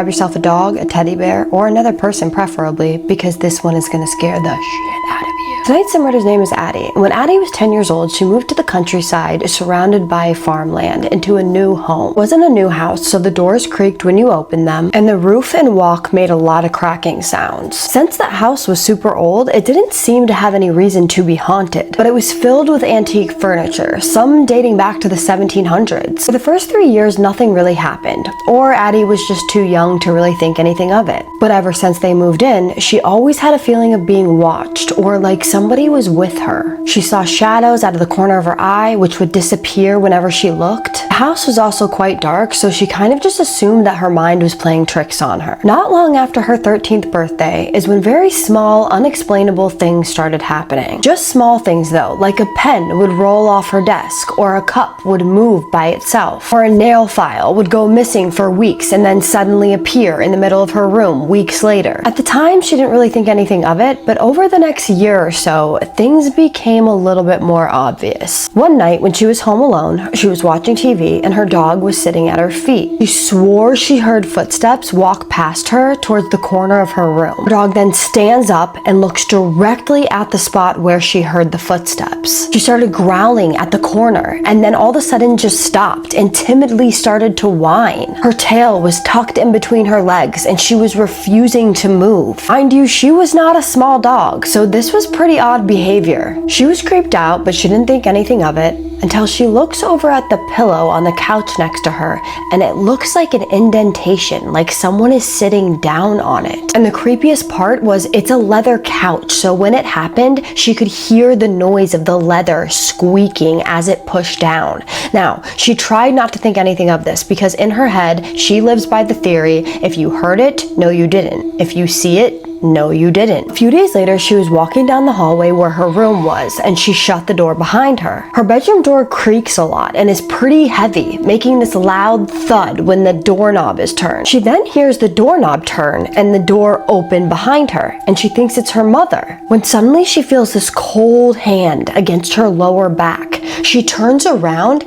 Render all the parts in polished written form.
Grab yourself a dog, a teddy bear, or another person preferably, because this one is gonna scare the shit out of you. Tonight's murder's name is Addie, and when Addie was 10 years old, she moved to the countryside, surrounded by farmland, into a new home. It wasn't a new house, so the doors creaked when you opened them, and the roof and walk made a lot of cracking sounds. Since that house was super old, it didn't seem to have any reason to be haunted, but it was filled with antique furniture, some dating back to the 1700s. For the first 3 years, nothing really happened, or Addie was just too young to really think anything of it. But ever since they moved in, she always had a feeling of being watched, or like somebody was with her. She saw shadows out of the corner of her eye, which would disappear whenever she looked. The house was also quite dark, so she kind of just assumed that her mind was playing tricks on her. Not long after her 13th birthday is when very small, unexplainable things started happening. Just small things though, like a pen would roll off her desk, or a cup would move by itself, or a nail file would go missing for weeks and then suddenly appear in the middle of her room weeks later. At the time, she didn't really think anything of it, but over the next year or so, things became a little bit more obvious. One night when she was home alone, she was watching TV and her dog was sitting at her feet. She swore she heard footsteps walk past her towards the corner of her room. Her dog then stands up and looks directly at the spot where she heard the footsteps. She started growling at the corner and then all of a sudden just stopped and timidly started to whine. Her tail was tucked in between her legs and she was refusing to move. Mind you, she was not a small dog, so this was pretty odd behavior. She was creeped out, but she didn't think anything of it until she looks over at the pillow on the couch next to her and it looks like an indentation, like someone is sitting down on it. And the creepiest part was it's a leather couch, so when it happened, she could hear the noise of the leather squeaking as it pushed down. Now, she tried not to think anything of this because in her head, she lives by the theory, if you heard it, no you didn't. If you see it, no, you didn't. A few days later, she was walking down the hallway where her room was, and she shut the door behind her. Her bedroom door creaks a lot and is pretty heavy, making this loud thud when the doorknob is turned. She then hears the doorknob turn and the door open behind her, and she thinks it's her mother, when suddenly she feels this cold hand against her lower back. She turns around.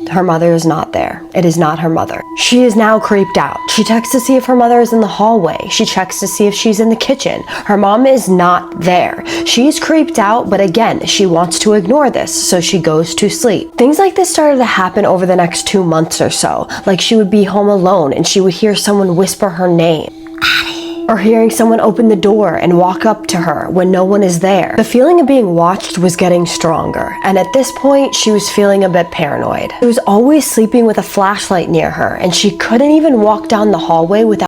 Her mother is not there. It is not her mother. She is now creeped out. She checks to see if her mother is in the hallway. She checks to see if she's in the kitchen. Her mom is not there. She's creeped out, but again, she wants to ignore this, so she goes to sleep. Things like this started to happen over the next 2 months or so. Like she would be home alone and she would hear someone whisper her name. Or hearing someone open the door and walk up to her when no one is there. The feeling of being watched was getting stronger, and at this point, she was feeling a bit paranoid. She was always sleeping with a flashlight near her, and she couldn't even walk down the hallway without